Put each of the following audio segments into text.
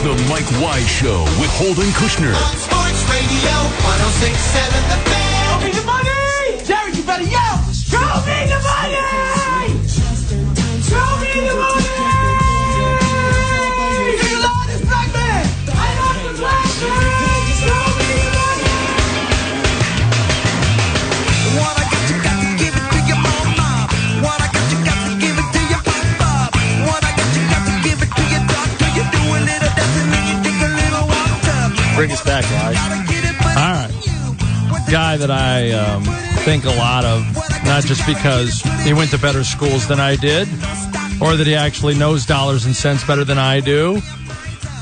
the Mike Wise Show with Holden Kushner. On Sports Radio 106.7 The Fan. Show me the money! Jerry, you better yell! Show me the money! Show me the money! You're the loudest black man! I love the black man! Show me the money! What I got, you got to give it to your mama. What I got, you got to give it to your papa. What I got, you got to give it to your doctor. You do a little dancing and you drink a little water. Bring us back, guys. All right. Guy that I think a lot of, not just because he went to better schools than I did, or that he actually knows dollars and cents better than I do,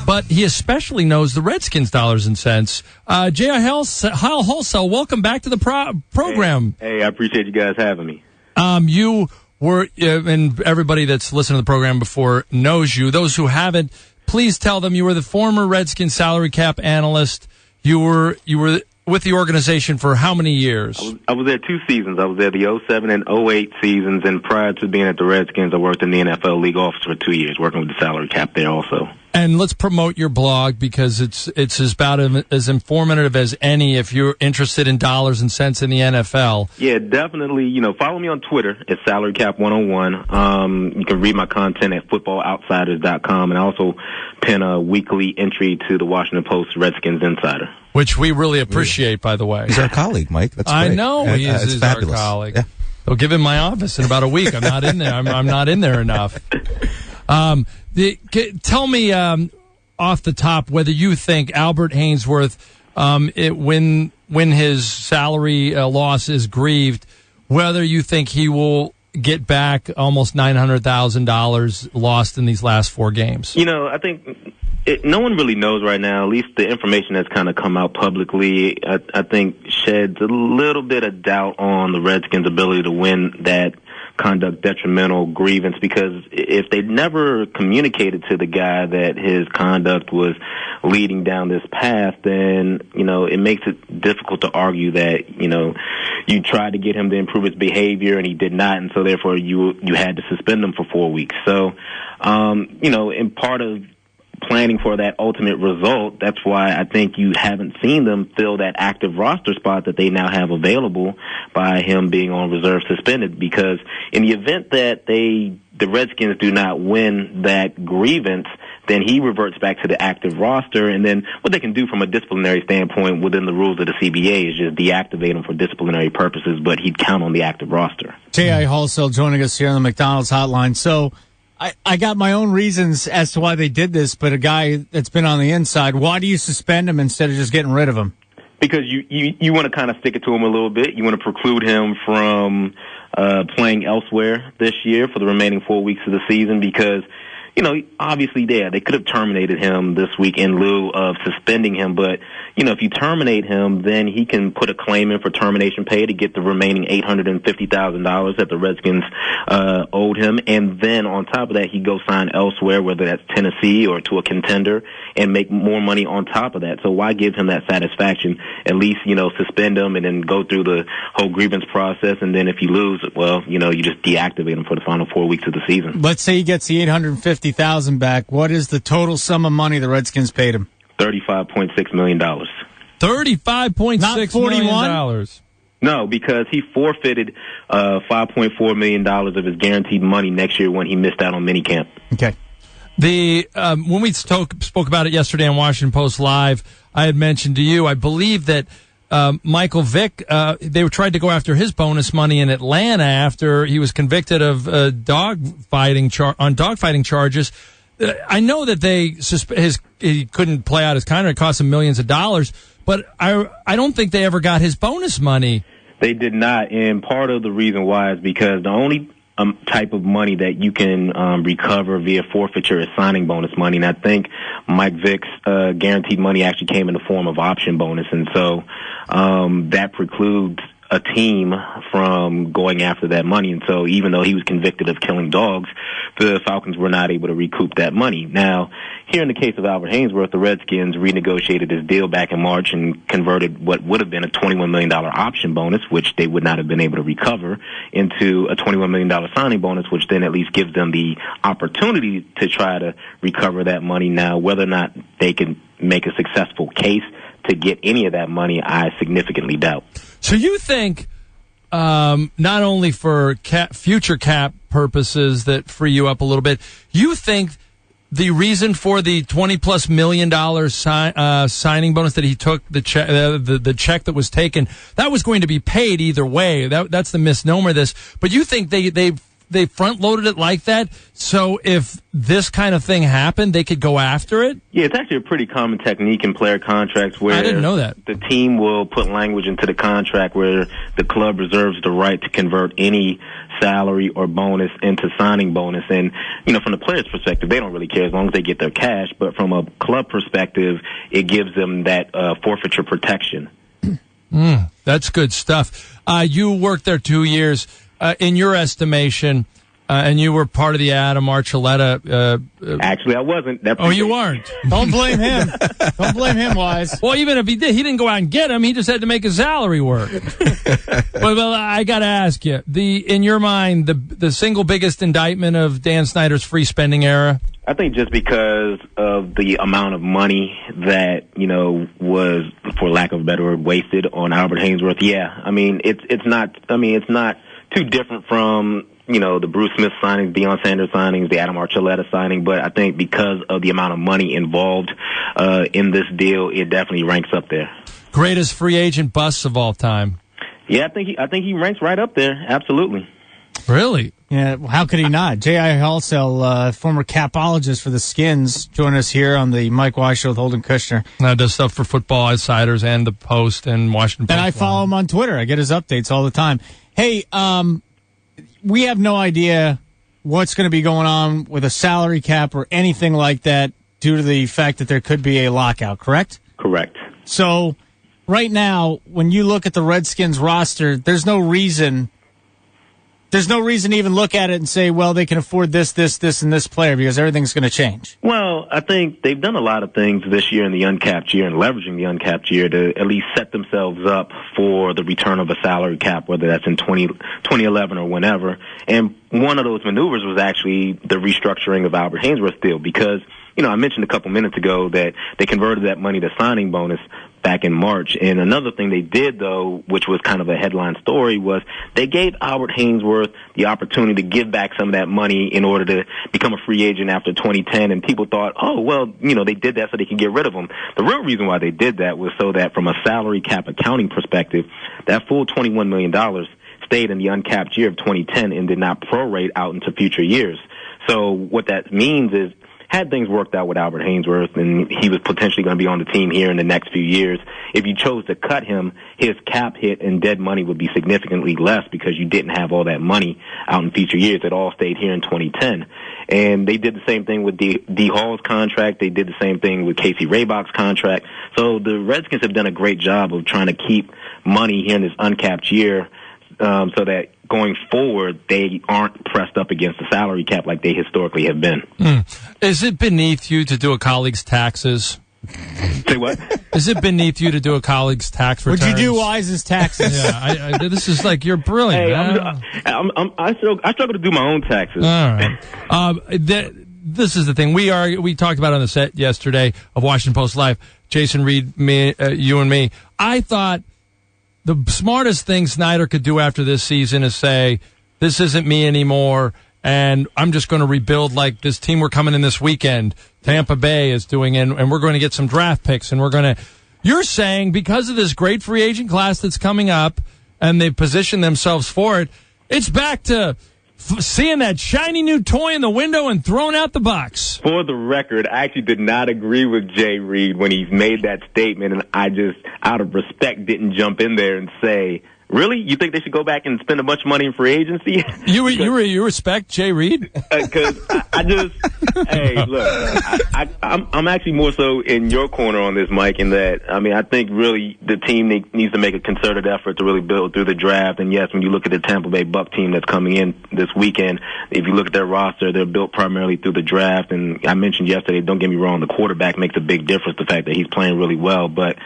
but he especially knows the Redskins dollars and cents. J.I. Halsell, welcome back to the program. Hey, I appreciate you guys having me. You were, and everybody that's listened to the program before knows you. Those who haven't, please tell them you were the former Redskins salary cap analyst. You were with the organization for how many years? I was there 2 seasons. I was there the 07 and 08 seasons, and prior to being at the Redskins, I worked in the NFL league office for 2 years, working with the salary cap there also. And let's promote your blog because it's about as informative as any if you're interested in dollars and cents in the NFL. Yeah, definitely. Follow me on Twitter at SalaryCap101. You can read my content at footballoutsiders.com, and I also pin a weekly entry to the Washington Post Redskins Insider. Which we really appreciate, by the way. He's our colleague, Mike. That's great. I know he's our colleague. Yeah. They'll give him my office in about a week. I'm not in there. I'm not in there enough. Tell me off the top whether you think Albert Haynesworth, when his salary loss is grieved, whether you think he will get back almost $900,000 lost in these last 4 games. I think no one really knows right now. At least the information that's kind of come out publicly, I think sheds a little bit of doubt on the Redskins' ability to win that conduct detrimental grievance, because if they never communicated to the guy that his conduct was leading down this path, then, it makes it difficult to argue that, you tried to get him to improve his behavior and he did not, and so therefore you had to suspend him for 4 weeks. So, in part of planning for that ultimate result, that's why I think you haven't seen them fill that active roster spot that they now have available by him being on reserve suspended, because in the event that the Redskins do not win that grievance, then he reverts back to the active roster, and then what they can do from a disciplinary standpoint within the rules of the CBA is just deactivate him for disciplinary purposes, but he'd count on the active roster. J.I. Halsell joining us here on the McDonald's hotline. So I got my own reasons as to why they did this, but a guy that's been on the inside, why do you suspend him instead of just getting rid of him? Because you want to kind of stick it to him a little bit. You want to preclude him from playing elsewhere this year for the remaining 4 weeks of the season, because obviously they could have terminated him this week in lieu of suspending him. But, if you terminate him, then he can put a claim in for termination pay to get the remaining $850,000 that the Redskins owed him. And then on top of that, he go sign elsewhere, whether that's Tennessee or to a contender, and make more money on top of that. So why give him that satisfaction? At least, suspend him and then go through the whole grievance process. And then if you lose, well, you just deactivate him for the final 4 weeks of the season. Let's say he gets the $850,000 back. What is the total sum of money the Redskins paid him? $35.6 million. $35.6 million. No, because he forfeited $5.4 million of his guaranteed money next year when he missed out on minicamp. Okay. When we spoke about it yesterday on Washington Post Live, I had mentioned to you, I believe that Michael Vick, they tried to go after his bonus money in Atlanta after he was convicted of dogfighting charges. I know that he couldn't play out his contract. It cost him millions of dollars, but I don't think they ever got his bonus money. They did not, and part of the reason why is because the only type of money that you can recover via forfeiture is signing bonus money, and I think Mike Vick's guaranteed money actually came in the form of option bonus, and so that precludes a team from going after that money. And so even though he was convicted of killing dogs, the Falcons were not able to recoup that money. Now, here in the case of Albert Haynesworth, the Redskins renegotiated his deal back in March and converted what would have been a $21 million option bonus, which they would not have been able to recover, into a $21 million signing bonus, which then at least gives them the opportunity to try to recover that money. Now, whether or not they can make a successful case to get any of that money, I significantly doubt. So you think not only for future cap purposes that free you up a little bit, you think the reason for the $20+ million signing bonus that he took, the check that was taken, that was going to be paid either way. That's the misnomer of this. But you think they front-loaded it like that, so if this kind of thing happened, they could go after it? Yeah, it's actually a pretty common technique in player contracts where I didn't know that. The team will put language into the contract where the club reserves the right to convert any salary or bonus into signing bonus. And, from the player's perspective, they don't really care as long as they get their cash. But from a club perspective, it gives them that forfeiture protection. That's good stuff. You worked there 2 years. In your estimation, and you were part of the Adam Archuleta. Actually, I wasn't. You weren't. Don't blame him. Don't blame him, Wise. Well, even if he did, he didn't go out and get him. He just had to make his salary work. Well, I got to ask you, in your mind, the single biggest indictment of Dan Snyder's free spending era? I think just because of the amount of money that, was, for lack of a better word, wasted on Albert Haynesworth. Yeah. I mean, it's not too different from, the Bruce Smith signings, Deion Sanders signings, the Adam Archuleta signing, but I think because of the amount of money involved in this deal, it definitely ranks up there. Greatest free agent busts of all time. Yeah, I think he ranks right up there. Absolutely. Really? Yeah, how could he not? J.I. Halsell, former capologist for the Skins, join us here on the Mike Weiss Show with Holden Kushner. Does stuff for Football Outsiders and the Post and Washington Post. And I follow him on Twitter. I get his updates all the time. Hey, we have no idea what's going to be going on with a salary cap or anything like that due to the fact that there could be a lockout, correct? Correct. So right now, when you look at the Redskins roster, there's no reason to even look at it and say, well, they can afford this, and this player because everything's going to change. Well, I think they've done a lot of things this year in the uncapped year and leveraging the uncapped year to at least set themselves up for the return of a salary cap, whether that's in 2011 or whenever. And one of those maneuvers was actually the restructuring of Albert Haynesworth's deal because, I mentioned a couple minutes ago that they converted that money to signing bonus back in March. And another thing they did, though, which was kind of a headline story, was they gave Albert Haynesworth the opportunity to give back some of that money in order to become a free agent after 2010. And people thought, they did that so they could get rid of him. The real reason why they did that was so that from a salary cap accounting perspective, that full $21 million stayed in the uncapped year of 2010 and did not prorate out into future years. So what that means is, had things worked out with Albert Haynesworth and he was potentially going to be on the team here in the next few years, if you chose to cut him, his cap hit and dead money would be significantly less because you didn't have all that money out in future years. It all stayed here in 2010. And they did the same thing with D. Hall's contract. They did the same thing with Casey Raybach's contract. So the Redskins have done a great job of trying to keep money here in this uncapped year so that going forward, they aren't pressed up against the salary cap like they historically have been. Is it beneath you to do a colleague's taxes? Say what? Is it beneath you to do a colleague's tax returns? Would you do Wise's taxes? Yeah, this is like, you're brilliant. Hey, I struggle to do my own taxes. All right. This is the thing. We talked about it on the set yesterday of Washington Post Live. Jason Reed, me, you and me. I thought the smartest thing Snyder could do after this season is say, this isn't me anymore, and I'm just going to rebuild like this team we're coming in this weekend. Tampa Bay is doing, and we're going to get some draft picks, and we're going to... You're saying because of this great free agent class that's coming up, and they've positioned themselves for it, it's back to seeing that shiny new toy in the window and throwing out the box. For the record, I actually did not agree with Jay Reed when he made that statement, and I just, out of respect, didn't jump in there and say, really? You think they should go back and spend a bunch of money in free agency? You respect Jay Reed? Because I just, hey, look, I I'm actually more so in your corner on this, Mike, in that, I mean, I think really the team needs to make a concerted effort to really build through the draft. And yes, when you look at the Tampa Bay Bucs team that's coming in this weekend, if you look at their roster, they're built primarily through the draft. And I mentioned yesterday, don't get me wrong, the quarterback makes a big difference, the fact that he's playing really well. But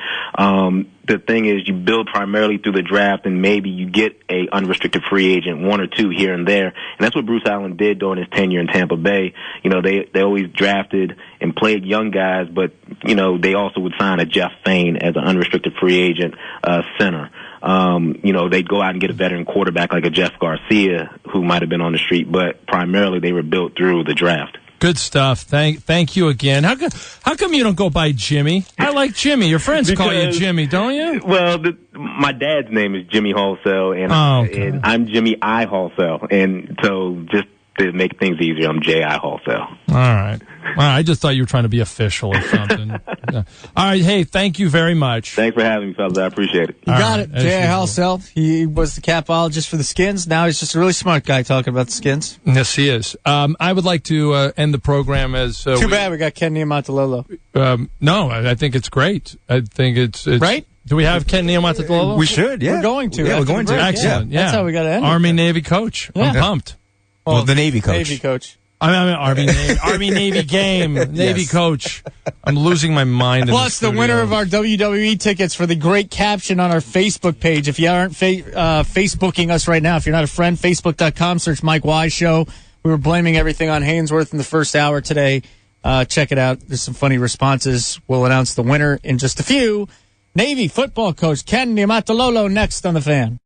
the thing is, you build primarily through the draft, and maybe you get a unrestricted free agent, one or two here and there. And that's what Bruce Allen did during his tenure in Tampa Bay. You know, they always drafted and played young guys, but, you know, they also would sign a Jeff Fain as an unrestricted free agent center. You know, they'd go out and get a veteran quarterback like a Jeff Garcia, who might have been on the street, but primarily they were built through the draft. Good stuff. Thank you again. How come you don't go by Jimmy? I like Jimmy. Your friends call you Jimmy, don't you? Well, my dad's name is Jimmy Halsell, and, and I'm Jimmy I. Halsell. And so just to make things easier, I'm J.I. Halsell. All right. I just thought you were trying to be official or something. All right. Hey, thank you very much. Thanks for having me, fellas. I appreciate it. You got it. J.I. Halsell. He was the capologist for the Skins. Now he's just a really smart guy talking about the Skins. Yes, he is. I would like to end the program as... Too bad we got Ken Niumatalolo. No, I think it's great. I think it's right? Do we have Ken Niumatalolo? We should, yeah. We're going to. Yeah, we're going to. Excellent, yeah. That's how we got to end Army, it. Navy coach. Yeah. I'm pumped. Well, the Navy coach. Navy coach. I mean, Army, Navy, Army, Navy game. Navy Yes. coach. I'm losing my mind. Plus, the winner of our WWE tickets for the great caption on our Facebook page. If you aren't Facebooking us right now, if you're not a friend, Facebook.com, search Mike Wise Show. We were blaming everything on Haynesworth in the first hour today. Check it out. There's some funny responses. We'll announce the winner in just a few. Navy football coach Ken Niumatalolo next on The Fan.